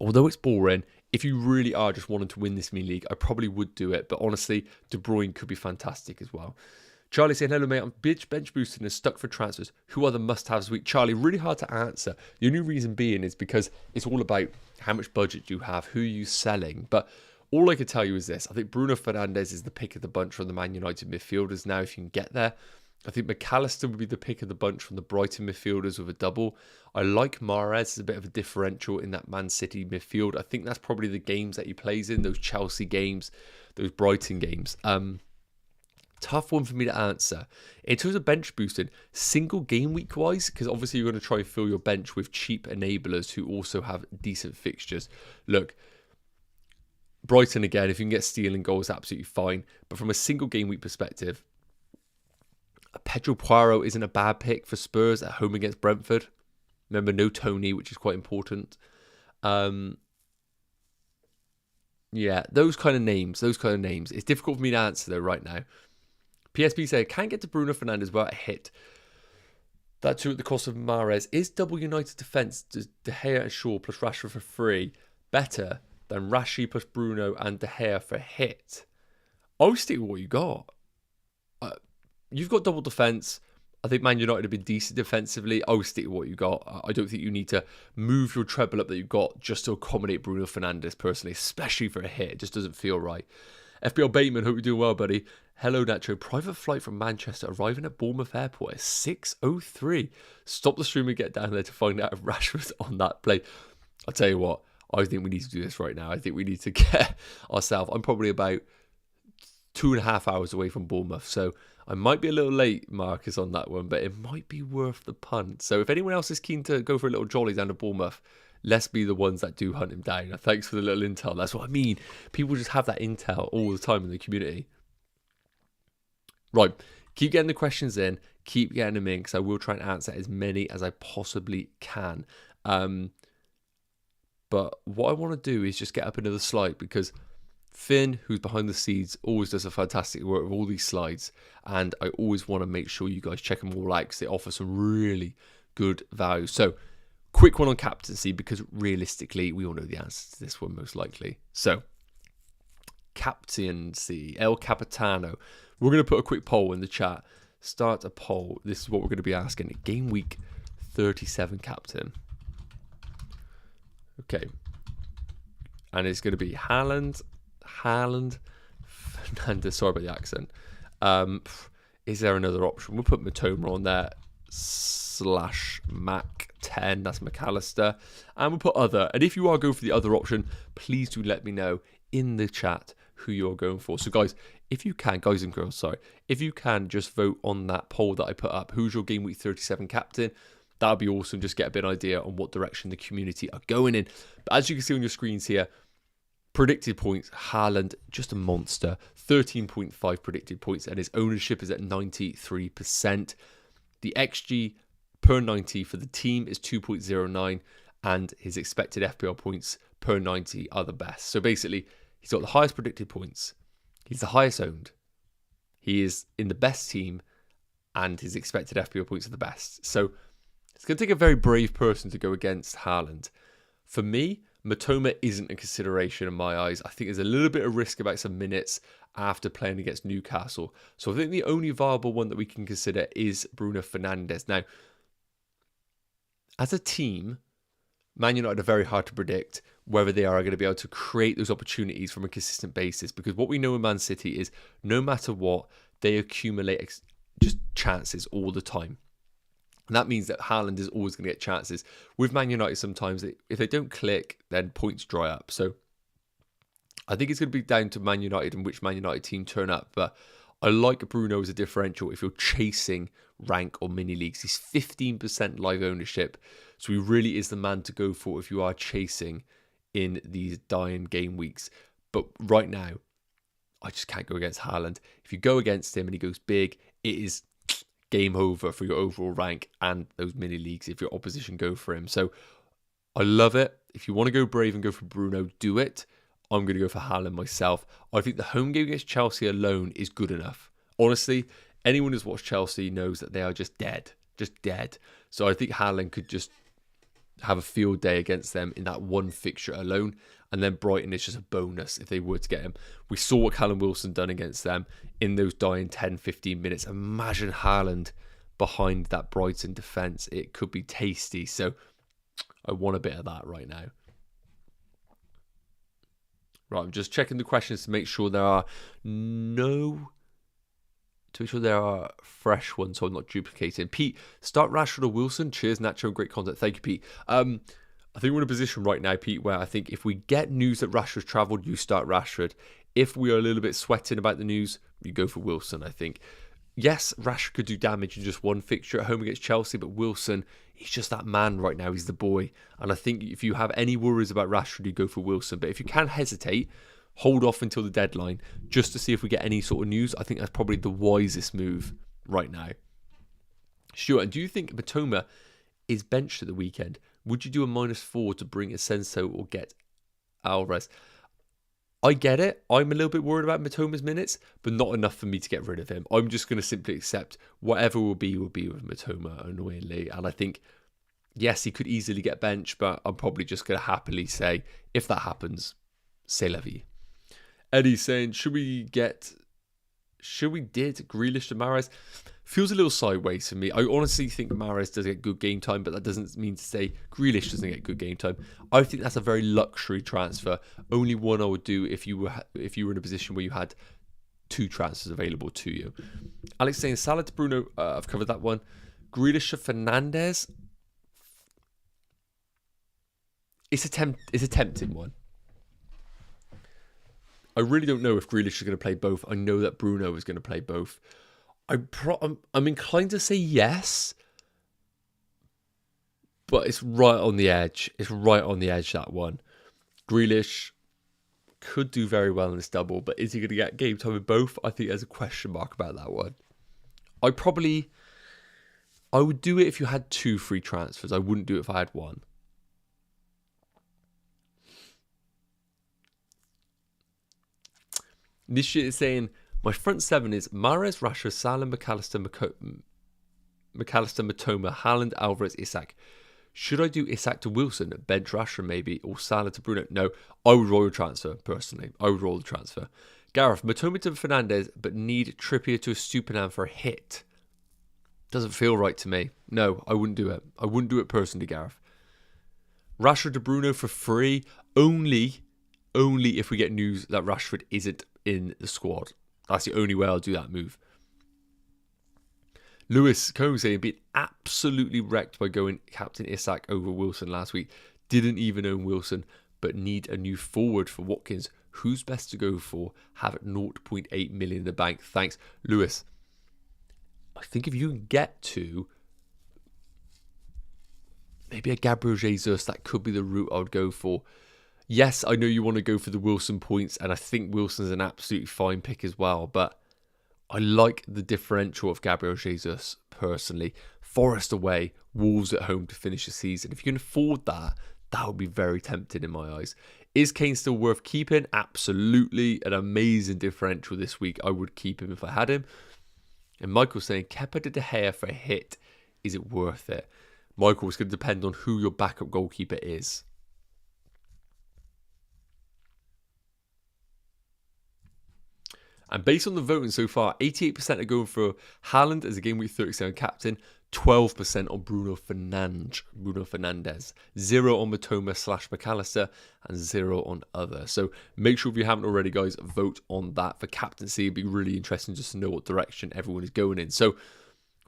although it's boring, if you really are just wanting to win this mini league, I probably would do it. But honestly, De Bruyne could be fantastic as well. Charlie saying, hello, mate. I'm bench boosting and stuck for transfers. Who are the must-haves this week? Charlie, really hard to answer. The only reason being is because it's all about how much budget you have, who you're selling. But all I can tell you is this. I think Bruno Fernandes is the pick of the bunch from the Man United midfielders now, if you can get there. I think McAllister would be the pick of the bunch from the Brighton midfielders with a double. I like Mahrez as a bit of a differential in that Man City midfield. I think that's probably the games that he plays in, those Chelsea games, those Brighton games. Tough one for me to answer. In terms of bench boosting, single game week wise, because obviously you're going to try and fill your bench with cheap enablers who also have decent fixtures. Look, Brighton again, if you can get stealing goals, absolutely fine. But from a single game week perspective, Pedro Poirot isn't a bad pick for Spurs at home against Brentford. Remember, no Tony, which is quite important. Yeah, those kind of names. It's difficult for me to answer though right now. PSP say, can't get to Bruno Fernandes without a hit. That too at the cost of Mahrez. Is double United defence, De Gea and Shaw plus Rashford for free, better than Rashi plus Bruno and De Gea for a hit? I would stick with what you got. You've got double defence. I think Man United have been decent defensively. I would stick with what you got. I don't think you need to move your treble up that you've got just to accommodate Bruno Fernandes personally, especially for a hit. It just doesn't feel right. FPL Bateman, hope you're doing well, buddy. Hello, Nacho. Private flight from Manchester arriving at Bournemouth Airport at 6:03. Stop the stream and get down there to find out if Rashford's on that plane. I'll tell you what, I think we need to do this right now. I think we need to get ourselves. I'm probably about 2.5 hours away from Bournemouth, so I might be a little late, Marcus, on that one, but it might be worth the punt. So if anyone else is keen to go for a little jolly down to Bournemouth, let's be the ones that do hunt him down. Thanks for the little intel. That's what I mean. People just have that intel all the time in the community. Right. Keep getting the questions in. Keep getting them in, because I will try and answer as many as I possibly can. But what I want to do is just get up another slide, because Finn, who's behind the scenes, always does a fantastic work with all these slides, and I always want to make sure you guys check them all out because they offer some really good value. So, quick one on captaincy, because realistically, we all know the answer to this one most likely. So, captaincy, El Capitano. We're going to put a quick poll in the chat. Start a poll. This is what we're going to be asking. Game week 37 captain. Okay. And it's going to be Haaland, Fernandes. Sorry about the accent. Is there another option? We'll put Matoma on there. /Mac 10. That's McAllister. And we'll put other. And if you are going for the other option, please do let me know in the chat who you're going for. So guys, if you can, guys and girls, sorry, if you can just vote on that poll that I put up, who's your game week 37 captain? That would be awesome. Just get a bit of idea on what direction the community are going in. But as you can see on your screens here, predicted points, Haaland, just a monster. 13.5 predicted points, and his ownership is at 93%. The XG per 90 for the team is 2.09, and his expected FPL points per 90 are the best. So basically, he's got the highest predicted points. He's the highest owned. He is in the best team, and his expected FPL points are the best. So it's going to take a very brave person to go against Haaland. For me, Matoma isn't a consideration in my eyes. I think there's a little bit of risk about some minutes after playing against Newcastle. So I think the only viable one that we can consider is Bruno Fernandes. Now, as a team, Man United are very hard to predict whether they are going to be able to create those opportunities from a consistent basis, because what we know in Man City is no matter what, they accumulate just chances all the time. And that means that Haaland is always going to get chances. With Man United, sometimes if they don't click, then points dry up. So I think it's going to be down to Man United and which Man United team turn up. But I like Bruno as a differential if you're chasing rank or mini leagues. He's 15% live ownership. So he really is the man to go for if you are chasing in these dying game weeks. But right now, I just can't go against Haaland. If you go against him and he goes big, it is game over for your overall rank and those mini leagues if your opposition go for him. So I love it. If you want to go brave and go for Bruno, do it. I'm going to go for Haaland myself. I think the home game against Chelsea alone is good enough. Honestly, anyone who's watched Chelsea knows that they are just dead. So I think Haaland could just have a field day against them in that one fixture alone. And then Brighton is just a bonus if they were to get him. We saw what Callum Wilson done against them in those dying 10, 15 minutes. Imagine Haaland behind that Brighton defence. It could be tasty. So I want a bit of that right now. Right, I'm just checking the questions to make sure there are fresh ones so I'm not duplicating. Pete, start Rashford or Wilson? Cheers, Nacho. Great content. Thank you, Pete. I think we're in a position right now, Pete, where I think if we get news that Rashford's travelled, you start Rashford. If we are a little bit sweating about the news, you go for Wilson, I think. Yes, Rashford could do damage in just one fixture at home against Chelsea, but Wilson, he's just that man right now. He's the boy. And I think if you have any worries about Rashford, you go for Wilson. But if you can hesitate, hold off until the deadline just to see if we get any sort of news. I think that's probably the wisest move right now. Stuart, do you think Matoma is benched at the weekend? Would you do a -4 to bring Asensio or get Alvarez? I get it. I'm a little bit worried about Matoma's minutes, but not enough for me to get rid of him. I'm just going to simply accept whatever will be with Matoma, annoyingly. And I think, yes, he could easily get benched, but I'm probably just going to happily say, if that happens, c'est la vie. Eddie's saying, should we did Grealish to Mahrez? Feels a little sideways for me. I honestly think Mahrez does get good game time, but that doesn't mean to say Grealish doesn't get good game time. I think that's a very luxury transfer. Only one I would do if you were in a position where you had two transfers available to you. Alex saying Salah to Bruno. I've covered that one. Grealish to Fernandes. It's a tempting one. I really don't know if Grealish is going to play both. I know that Bruno is going to play both. I'm inclined to say yes, but it's right on the edge. It's right on the edge, that one. Grealish could do very well in this double, but is he going to get game time with both? I think there's a question mark about that one. I would do it if you had 2 free transfers. I wouldn't do it if I had 1. This shit is saying, my front 7 is Mahrez, Rashford, Salah, McAllister, Matoma, Haaland, Alvarez, Isak. Should I do Isak to Wilson, bench Rashford maybe, or Salah to Bruno? No, I would roll the transfer, personally. I would roll the transfer. Gareth, Matoma to Fernandes, but need Trippier to a Superman for a hit. Doesn't feel right to me. No, I wouldn't do it. I wouldn't do it personally, Gareth. Rashford to Bruno for free, only if we get news that Rashford isn't in the squad. That's the only way I'll do that move. Lewis Combs saying being absolutely wrecked by going captain Isak over Wilson last week. Didn't even own Wilson, but need a new forward for Watkins. Who's best to go for? Have 0.8 million in the bank. Thanks, Lewis. I think if you can get to maybe a Gabriel Jesus, that could be the route I would go for. Yes, I know you want to go for the Wilson points, and I think Wilson's an absolutely fine pick as well, but I like the differential of Gabriel Jesus personally. Forest away, Wolves at home to finish the season. If you can afford that, that would be very tempting in my eyes. Is Kane still worth keeping? Absolutely. An amazing differential this week. I would keep him if I had him. And Michael's saying, Kepa to De Gea for a hit. Is it worth it? Michael, it's going to depend on who your backup goalkeeper is. And based on the voting so far, 88% are going for Haaland as a Game Week 37 captain, 12% on Bruno Fernandes, 0 on Matoma / McAllister, and 0 on other. So make sure if you haven't already, guys, vote on that for captaincy. It'd be really interesting just to know what direction everyone is going in. So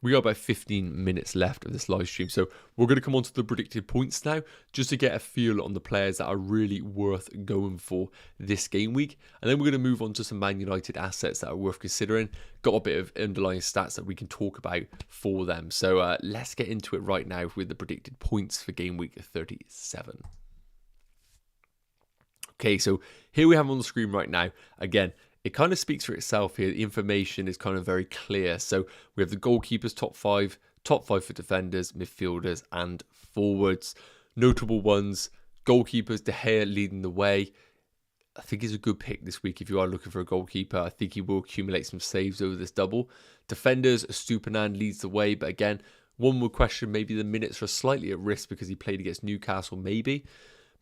we got about 15 minutes left of this live stream. So we're going to come on to the predicted points now, just to get a feel on the players that are really worth going for this game week. And then we're going to move on to some Man United assets that are worth considering. Got a bit of underlying stats that we can talk about for them. So let's get into it right now with the predicted points for game week 37. Okay, so here we have on the screen right now. Again, it kind of speaks for itself here. The information is kind of very clear. So we have the goalkeepers, top five for defenders, midfielders, and forwards. Notable ones, goalkeepers, De Gea leading the way. I think he's a good pick this week if you are looking for a goalkeeper. I think he will accumulate some saves over this double. Defenders, Stupinan leads the way. But again, one would question maybe the minutes are slightly at risk because he played against Newcastle, maybe.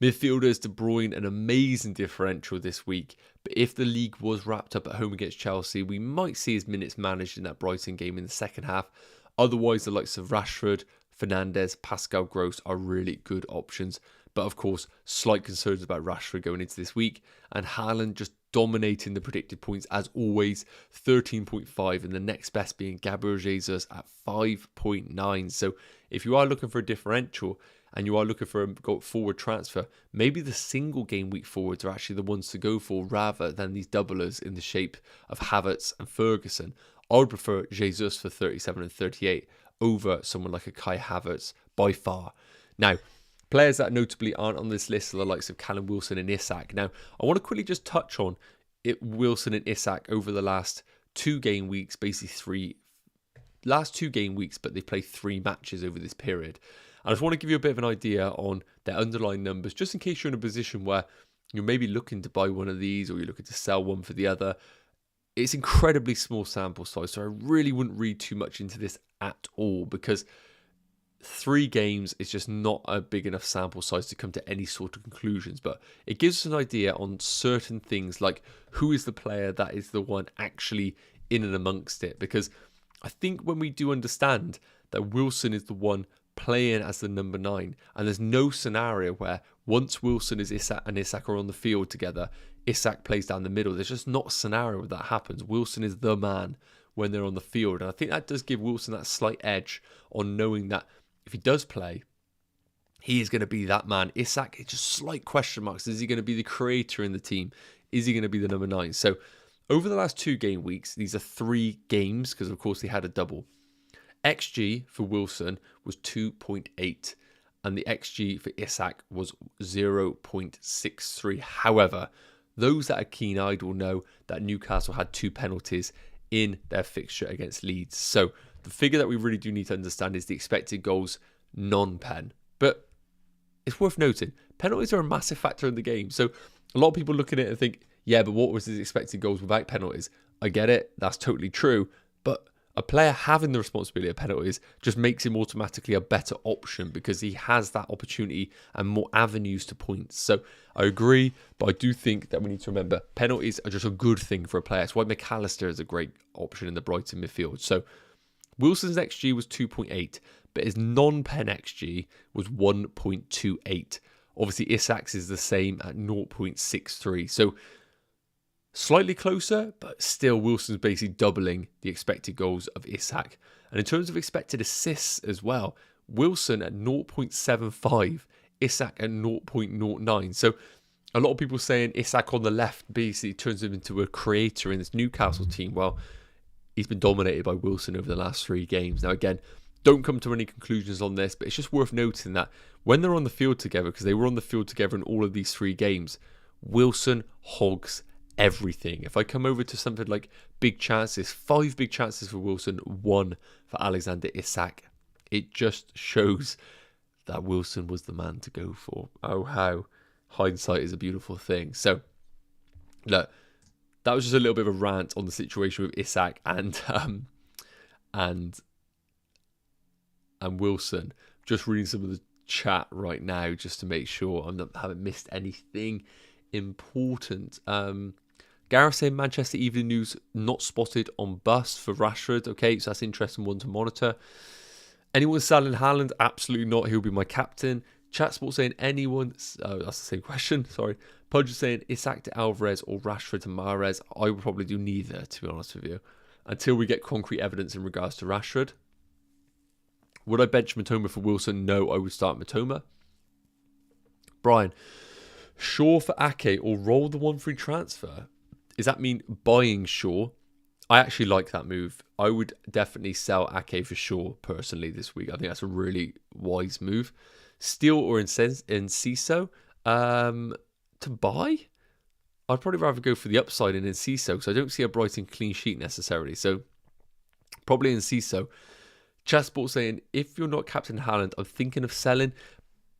Midfielders, De Bruyne, an amazing differential this week. But if the league was wrapped up at home against Chelsea, we might see his minutes managed in that Brighton game in the second half. Otherwise, the likes of Rashford, Fernandes, Pascal Gross are really good options. But of course, slight concerns about Rashford going into this week. And Haaland just dominating the predicted points as always, 13.5. And the next best being Gabriel Jesus at 5.9. So if you are looking for a differential, and you are looking for a forward transfer, maybe the single game week forwards are actually the ones to go for rather than these doublers in the shape of Havertz and Ferguson. I would prefer Jesus for 37 and 38 over someone like a Kai Havertz by far. Now, players that notably aren't on this list are the likes of Callum Wilson and Isak. Now, I want to quickly just touch on Wilson and Isak over the last 2 game weeks, basically last 2 game weeks, but they played 3 matches over this period. I just want to give you a bit of an idea on their underlying numbers, just in case you're in a position where you're maybe looking to buy one of these or you're looking to sell one for the other. It's incredibly small sample size, so I really wouldn't read too much into this at all because 3 games is just not a big enough sample size to come to any sort of conclusions. But it gives us an idea on certain things like who is the player that is the one actually in and amongst it. Because I think when we do understand that Wilson is the one playing as the number 9, and there's no scenario where once Wilson and Isak are on the field together, Isak plays down the middle. There's just not a scenario where that happens. Wilson is the man when they're on the field, and I think that does give Wilson that slight edge on knowing that if he does play, he is going to be that man. Isak, it's just slight question marks. Is he going to be the creator in the team? Is he going to be the number 9? So over the last 2 game weeks, these are 3 games because of course they had a double. XG for Wilson was 2.8 and the XG for Isak was 0.63. However, those that are keen-eyed will know that Newcastle had 2 penalties in their fixture against Leeds. So the figure that we really do need to understand is the expected goals non-pen. But it's worth noting, penalties are a massive factor in the game. So a lot of people look at it and think, yeah, but what was his expected goals without penalties? I get it, that's totally true. But A player having the responsibility of penalties just makes him automatically a better option because he has that opportunity and more avenues to points. So I agree, but I do think that we need to remember penalties are just a good thing for a player. That's why McAllister is a great option in the Brighton midfield. So Wilson's XG was 2.8, but his non-pen XG was 1.28. Obviously, Isak's is the same at 0.63. So slightly closer, but still Wilson's basically doubling the expected goals of Isak. And in terms of expected assists as well, Wilson at 0.75, Isak at 0.09. So a lot of people saying Isak on the left basically turns him into a creator in this Newcastle team. Well, he's been dominated by Wilson over the last 3 games. Now again, don't come to any conclusions on this, but it's just worth noting that when they're on the field together, because they were on the field together in all of these 3 games, Wilson hogs everything. If I come over to something like big chances, 5 big chances for Wilson, 1 for Alexander Isak. It just shows that Wilson was the man to go for. Oh, how hindsight is a beautiful thing. So, look, that was just a little bit of a rant on the situation with Isak and Wilson. Just reading some of the chat right now just to make sure I haven't missed anything important. Gareth saying Manchester Evening News not spotted on bus for Rashford. Okay, so that's an interesting one to monitor. Anyone selling Haaland? Absolutely not. He'll be my captain. Chat Sport saying anyone. Oh, that's the same question. Sorry. Pudge saying Isak to Alvarez or Rashford to Mahrez. I would probably do neither, to be honest with you, until we get concrete evidence in regards to Rashford. Would I bench Matoma for Wilson? No, I would start Matoma. Brian, Shaw for Ake or roll the 1 free transfer? Does that mean buying Shaw? I actually like that move. I would definitely sell Ake for Shaw personally this week. I think that's a really wise move. Steal or Enciso? To buy? I'd probably rather go for the upside in Enciso because I don't see a Brighton clean sheet necessarily. So probably Enciso. Chatsport saying, if you're not Captain Haaland, I'm thinking of selling.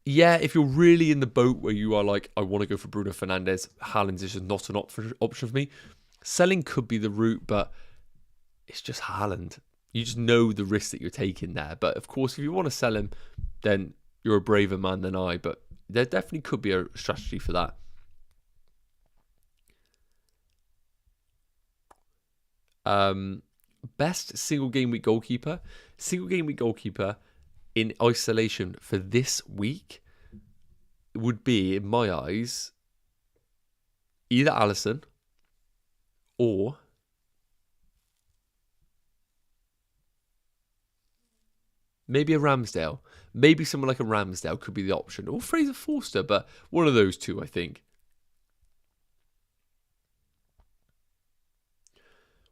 Yeah, if you're really in the boat where you are like, I want to go for Bruno Fernandes, Haaland is just not an option for me. Selling could be the route, but it's just Haaland. You just know the risk that you're taking there. But of course, if you want to sell him, then you're a braver man than I. But there definitely could be a strategy for that. Best single game week goalkeeper. Single game week goalkeeper in isolation for this week would be, in my eyes, either Alisson or maybe a Ramsdale. Maybe someone like a Ramsdale could be the option. Or Fraser Forster, but one of those two, I think.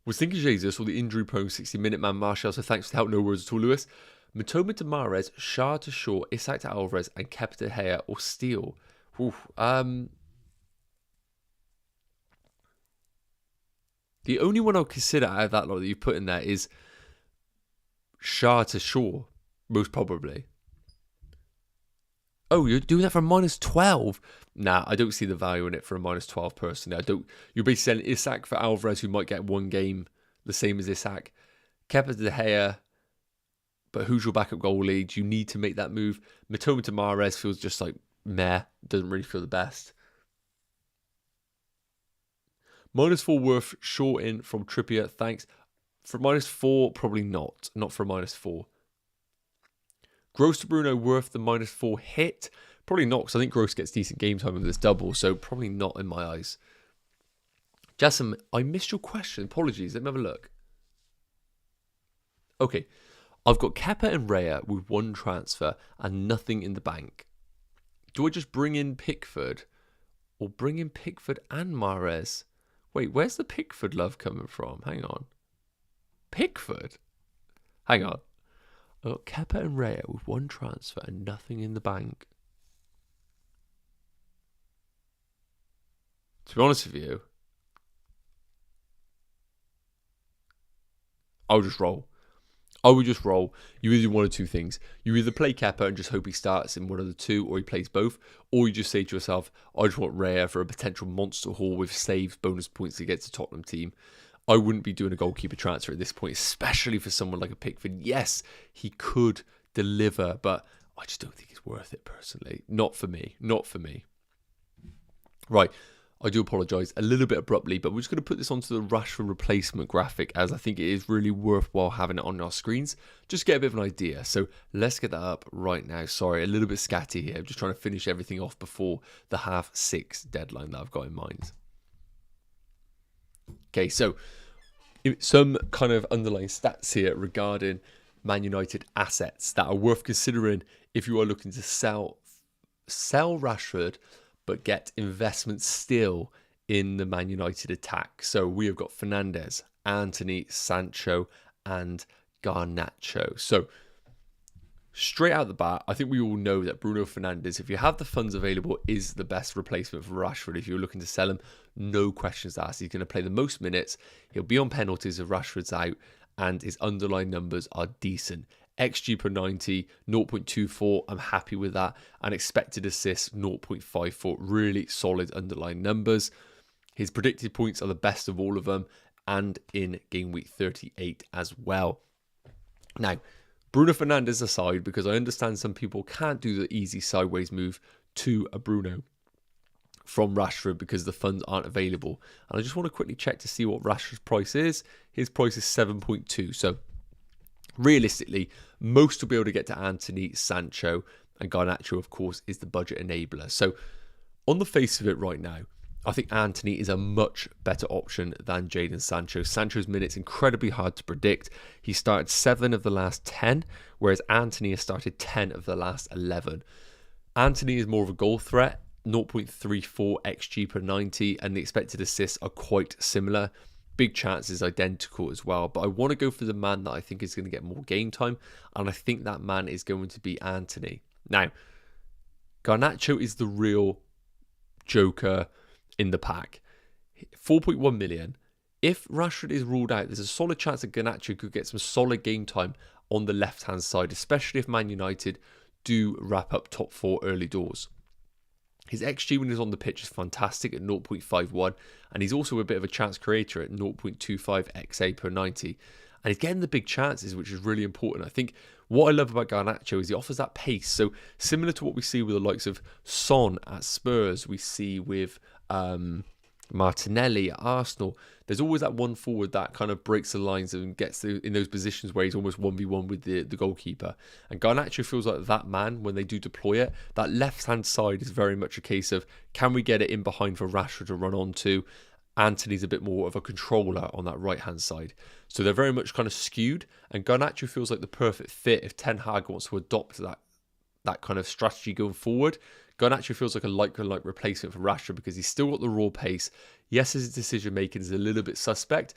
Was thinking Jesus or the injury-prone 60-minute man Martial, so thanks for the help. No worries at all, Lewis. Matoma to Mahrez, Shah to Shaw, Isak to Alvarez, and Kepa to Gea or Steele. The only one I'll consider out of that lot that you put in there is Shah to Shaw, most probably. Oh, you're doing that for a -12? Nah, I don't see the value in it for a -12 personally. You're basically selling Isak for Alvarez, who might get 1 game, the same as Isak. Kepa to De Gea, but who's your backup goalie? Do you need to make that move? Matoma to Mahrez feels just like meh. Doesn't really feel the best. -4 worth short in from Trippier. Thanks. For -4, probably not. Not for a -4. Gross to Bruno worth the -4 hit? Probably not, because I think Gross gets decent game time with this double, so probably not in my eyes. Jasmine, I missed your question. Apologies. Let me have a look. Okay. I've got Kepa and Raya with 1 transfer and nothing in the bank. Do I just bring in Pickford? Or bring in Pickford and Mahrez? Wait, where's the Pickford love coming from? Hang on. Pickford? Hang on. I've got Kepa and Raya with 1 transfer and nothing in the bank. To be honest with you, I'll just roll. I would just roll. You either do one of 2 things. You either play Kepa and just hope he starts in one of the 2, or he plays both, or you just say to yourself, I just want Raya for a potential monster haul with saves, bonus points against the Tottenham team. I wouldn't be doing a goalkeeper transfer at this point, especially for someone like a Pickford. Yes, he could deliver, but I just don't think it's worth it personally. Not for me. Not for me. Right. I do apologise a little bit abruptly, but we're just going to put this onto the Rashford replacement graphic, as I think it is really worthwhile having it on our screens. Just get a bit of an idea. So let's get that up right now. Sorry, a little bit scatty here. I'm just trying to finish everything off before the 6:30 deadline that I've got in mind. Okay, so some kind of underlying stats here regarding Man United assets that are worth considering if you are looking to sell Rashford, but get investment still in the Man United attack. So we have got Fernandes, Antony, Sancho, and Garnacho. So straight out the bat, I think we all know that Bruno Fernandes, if you have the funds available, is the best replacement for Rashford. If you're looking to sell him, no questions asked. He's going to play the most minutes. He'll be on penalties if Rashford's out, and his underlying numbers are decent. XG per 90, 0.24, I'm happy with that. And expected assists, 0.54, really solid underlying numbers. His predicted points are the best of all of them, and in game week 38 as well. Now, Bruno Fernandes aside, because I understand some people can't do the easy sideways move to a Bruno from Rashford because the funds aren't available. And I just want to quickly check to see what Rashford's price is. His price is 7.2, so realistically, most will be able to get to Antony, Sancho, and Garnacho, of course, is the budget enabler. So on the face of it right now, I think Antony is a much better option than Jadon Sancho. Sancho's minutes incredibly hard to predict. He started 7 of the last 10, whereas Antony has started 10 of the last 11. Antony is more of a goal threat, 0.34 XG per 90, and the expected assists are quite similar. Big chances identical as well, but I want to go for the man that I think is going to get more game time, and I think that man is going to be Antony. Now, Garnacho is the real joker in the pack. 4.1 million. If Rashford is ruled out, there's a solid chance that Garnacho could get some solid game time on the left-hand side, especially if Man United do wrap up top 4 early doors. His XG when he's on the pitch is fantastic at 0.51, and he's also a bit of a chance creator at 0.25 XA per 90. And he's getting the big chances, which is really important. I think what I love about Garnacho is he offers that pace. So similar to what we see with the likes of Son at Spurs, we see with Martinelli at Arsenal. There's always that one forward that kind of breaks the lines and gets in those positions where he's almost 1v1 with the goalkeeper. And Garnacho feels like that man when they do deploy it. That left-hand side is very much a case of, can we get it in behind for Rashford to run onto? Antony's a bit more of a controller on that right-hand side. So they're very much kind of skewed. And Garnacho feels like the perfect fit if Ten Hag wants to adopt that kind of strategy going forward. Garnacho feels like a like-for-like replacement for Rashford because he's still got the raw pace. Yes, his decision-making is a little bit suspect,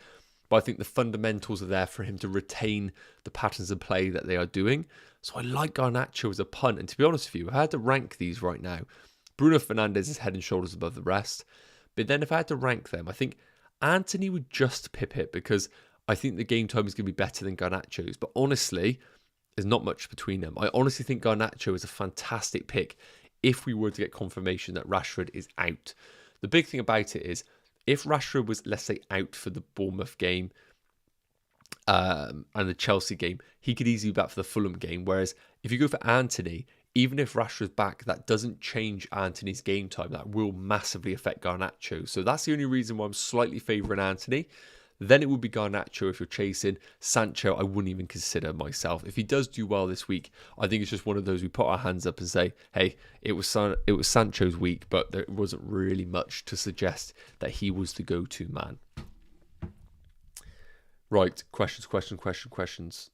but I think the fundamentals are there for him to retain the patterns of play that they are doing. So I like Garnacho as a punt. And to be honest with you, I had to rank these right now. Bruno Fernandes is head and shoulders above the rest. But then if I had to rank them, I think Antony would just pip it because I think the game time is going to be better than Garnacho's. But honestly, there's not much between them. I honestly think Garnacho is a fantastic pick if we were to get confirmation that Rashford is out. The big thing about it is, if Rashford was, let's say, out for the Bournemouth game and the Chelsea game, he could easily be back for the Fulham game. Whereas if you go for Antony, even if Rashford's back, that doesn't change Antony's game time. That will massively affect Garnacho. So that's the only reason why I'm slightly favouring Antony. Then it would be Garnacho if you're chasing. Sancho, I wouldn't even consider myself. If he does do well this week, I think it's just one of those we put our hands up and say, hey, it was Sancho's week, but there wasn't really much to suggest that he was the go-to man. Right, questions.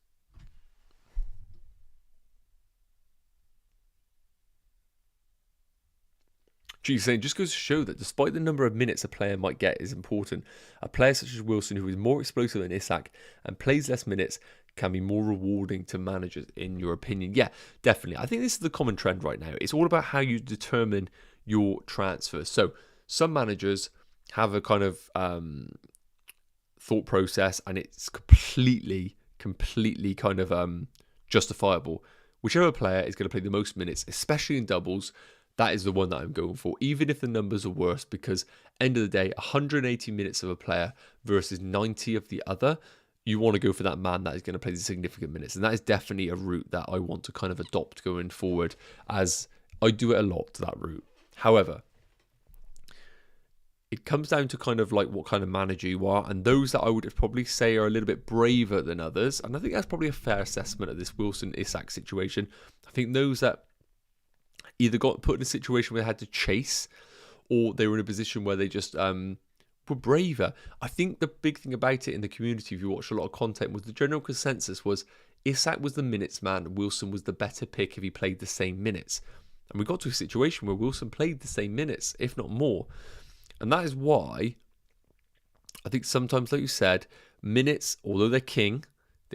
She's saying, just goes to show that despite the number of minutes a player might get is important, a player such as Wilson, who is more explosive than Isak and plays less minutes, can be more rewarding to managers, in your opinion. Yeah, definitely. I think this is the common trend right now. It's all about how you determine your transfer. So some managers have a kind of thought process, and it's completely kind of justifiable. Whichever player is going to play the most minutes, especially in doubles, that is the one that I'm going for, even if the numbers are worse, because end of the day, 180 minutes of a player versus 90 of the other, you want to go for that man that is going to play the significant minutes. And that is definitely a route that I want to kind of adopt going forward, as I do it a lot, that route. However, it comes down to kind of like what kind of manager you are, and those that I would probably say are a little bit braver than others, and I think that's probably a fair assessment of this Wilson-Isak situation. I think those that either got put in a situation where they had to chase, or they were in a position where they just were braver. I think the big thing about it in the community, if you watch a lot of content, was the general consensus was Isak was the minutes man, Wilson was the better pick if he played the same minutes. And we got to a situation where Wilson played the same minutes, if not more. And that is why I think sometimes, like you said, minutes, although they're king,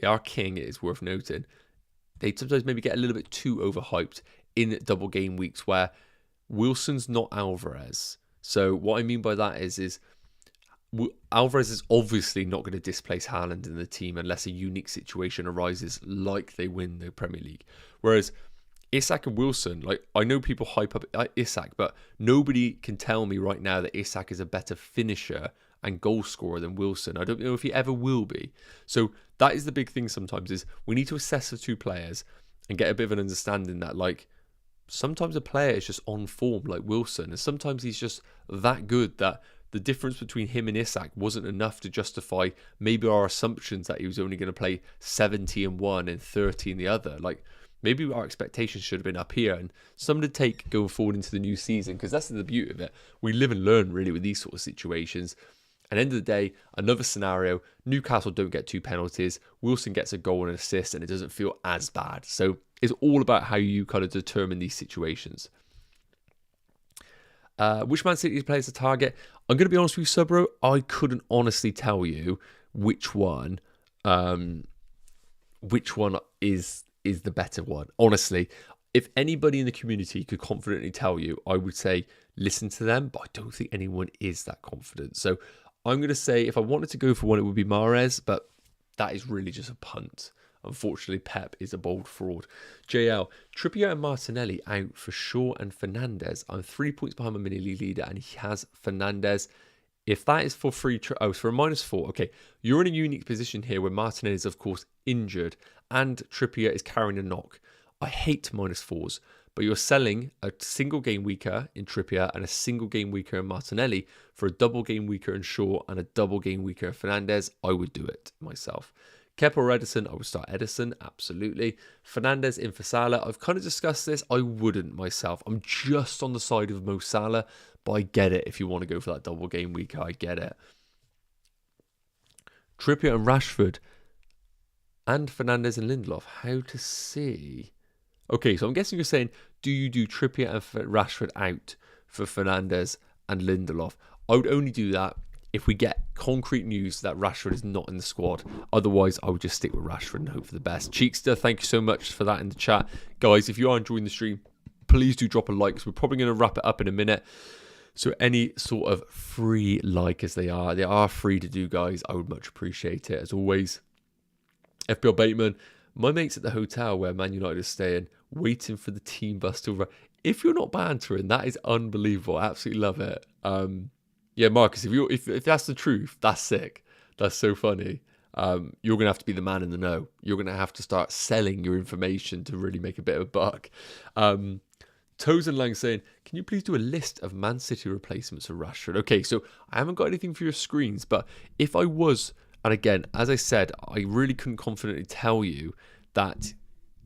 they are king, it is worth noting, they sometimes maybe get a little bit too overhyped in double game weeks where Wilson's not Alvarez. So what I mean by that is Alvarez is obviously not going to displace Haaland in the team unless a unique situation arises like they win the Premier League. Whereas Isak and Wilson, like, I know people hype up Isak, but nobody can tell me right now that Isak is a better finisher and goal scorer than Wilson. I don't know if he ever will be. So that is the big thing sometimes, is we need to assess the two players and get a bit of an understanding that, like, sometimes a player is just on form like Wilson, and sometimes he's just that good that the difference between him and Isak wasn't enough to justify maybe our assumptions that he was only going to play 70 in one and 30 in the other. Like, maybe our expectations should have been up here, and something to take going forward into the new season, because that's the beauty of it. We live and learn really with these sort of situations. At the end of the day, another scenario, Newcastle don't get 2 penalties, Wilson gets a goal and an assist, and it doesn't feel as bad. So it's all about how you kind of determine these situations. Which Man City plays the target? I'm going to be honest with you, Subro, I couldn't honestly tell you which one is the better one. Honestly, if anybody in the community could confidently tell you, I would say listen to them, but I don't think anyone is that confident. So I'm going to say if I wanted to go for one, it would be Mahrez, but that is really just a punt. Unfortunately, Pep is a bold fraud. JL, Trippier and Martinelli out for Shaw and Fernandez. I'm 3 points behind my mini league leader, and he has Fernandez. If that is for free, for a -4, okay, you're in a unique position here where Martinelli is, of course, injured, and Trippier is carrying a knock. I hate -4s, but you're selling a single game weaker in Trippier and a single game weaker in Martinelli for a double game weaker in Shaw and a double game weaker in Fernandez. I would do it myself. Kepa or Edison, I would start Edison, absolutely. Fernandez in for Salah, I've kind of discussed this. I wouldn't myself. I'm just on the side of Mo Salah, but I get it if you want to go for that double game weaker. I get it. Trippier and Rashford and Fernandez and Lindelof. How to see? Okay, so I'm guessing you're saying, do you do Trippier and Rashford out for Fernandez and Lindelof? I would only do that if we get concrete news that Rashford is not in the squad. Otherwise, I would just stick with Rashford and hope for the best. Cheekster, thank you so much for that in the chat. Guys, if you are enjoying the stream, please do drop a like, because we're probably going to wrap it up in a minute. So any sort of free like, as they are free to do, guys. I would much appreciate it. As always, FPL Bateman, my mate's at the hotel where Man United is staying, waiting for the team bus to arrive. If you're not bantering, that is unbelievable. I absolutely love it. Yeah, Marcus, if that's the truth, that's sick. That's so funny. You're going to have to be the man in the know. You're going to have to start selling your information to really make a bit of a buck. Toes and Lang saying, can you please do a list of Man City replacements for Rashford? Okay, so I haven't got anything for your screens, but if I was, and again, as I said, I really couldn't confidently tell you that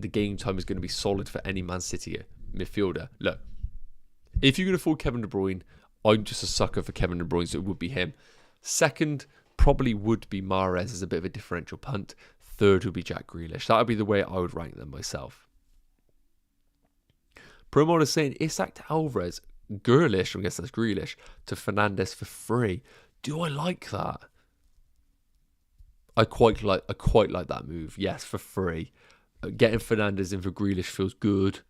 the game time is going to be solid for any Man City midfielder. Look, if you can afford Kevin De Bruyne, I'm just a sucker for Kevin De Bruyne, so it would be him. Second probably would be Mahrez as a bit of a differential punt. Third would be Jack Grealish. That would be the way I would rank them myself. Promod is saying Isak to Alvarez, Grealish, I guess that's Grealish, to Fernandez for free. Do I like that? I quite like that move. Yes, for free. Getting Fernandez in for Grealish feels good.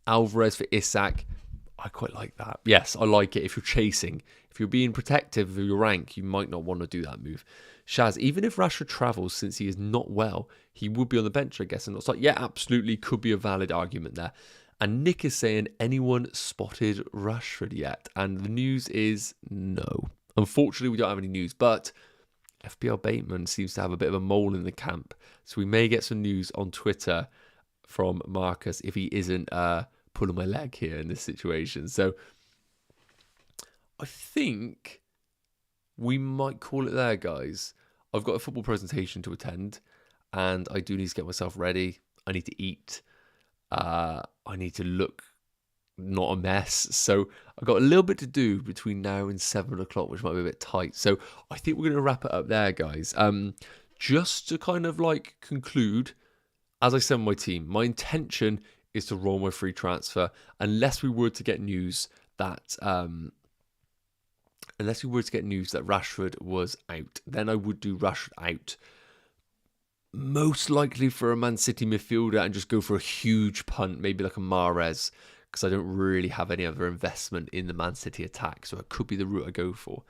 Alvarez for Isak, I quite like that. Yes, I like it. If you're chasing, if you're being protective of your rank, you might not want to do that move. Shaz, even if Rashford travels, since he is not well, he would be on the bench, I guess. And it's like, yeah, absolutely, could be a valid argument there. And Nick is saying, anyone spotted Rashford yet? And the news is no. Unfortunately, we don't have any news, but FPL Bateman seems to have a bit of a mole in the camp. So we may get some news on Twitter from Marcus if he isn't pulling my leg here in this situation. So I think we might call it there, guys. I've got a football presentation to attend, and I do need to get myself ready. I need to eat. I need to look not a mess. So I've got a little bit to do between now and 7 o'clock, which might be a bit tight. So I think we're going to wrap it up there, guys. Just to kind of like conclude, as I said on my team, my intention is to roll my free transfer unless we were to get news that Rashford was out. Then I would do Rashford out, most likely for a Man City midfielder, and just go for a huge punt, maybe like a Mahrez, because I don't really have any other investment in the Man City attack, so it could be the route I go for.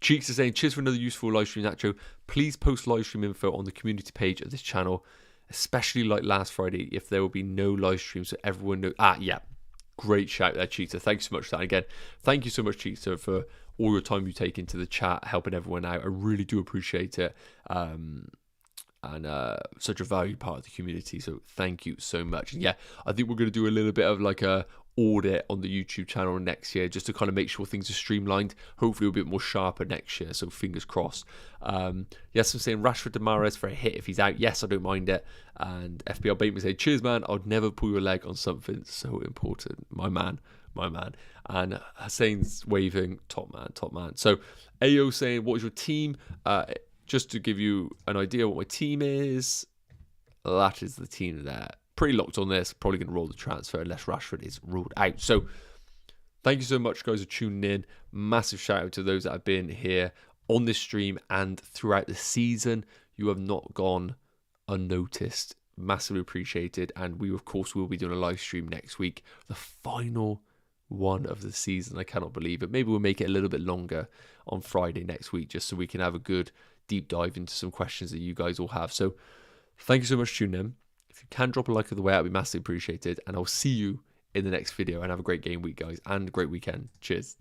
Cheeks is saying, cheers for another useful live stream, Nacho. Please post live stream info on the community page of this channel, especially like last Friday, if there will be no live stream, so everyone knows. Yeah. Great shout there, Cheetah. Thanks so much for that. Again, thank you so much, Cheetah, for all your time you take into the chat, helping everyone out. I really do appreciate it. And such a valued part of the community. So thank you so much. And yeah, I think we're going to do a little bit of like a audit on the YouTube channel next year, just to kind of make sure things are streamlined, hopefully a bit more sharper next year, so fingers crossed. Yes, I'm saying Rashford to Mahrez for a hit if he's out. Yes, I don't mind it. And FPL Bateman say, cheers man, I'd never pull your leg on something so important. My man. And Hussein's waving, top man. So Ayo saying, what is your team? Just to give you an idea what my team is, that is the team there. Pretty locked on this. Probably going to roll the transfer unless Rashford is ruled out. So thank you so much, guys, for tuning in. Massive shout out to those that have been here on this stream and throughout the season. You have not gone unnoticed. Massively appreciated. And we, of course, will be doing a live stream next week. The final one of the season. I cannot believe it. Maybe we'll make it a little bit longer on Friday next week, just so we can have a good deep dive into some questions that you guys all have. So thank you so much for tuning in. If you can drop a like of the way, I'd be massively appreciated. And I'll see you in the next video. And have a great game week, guys. And a great weekend. Cheers.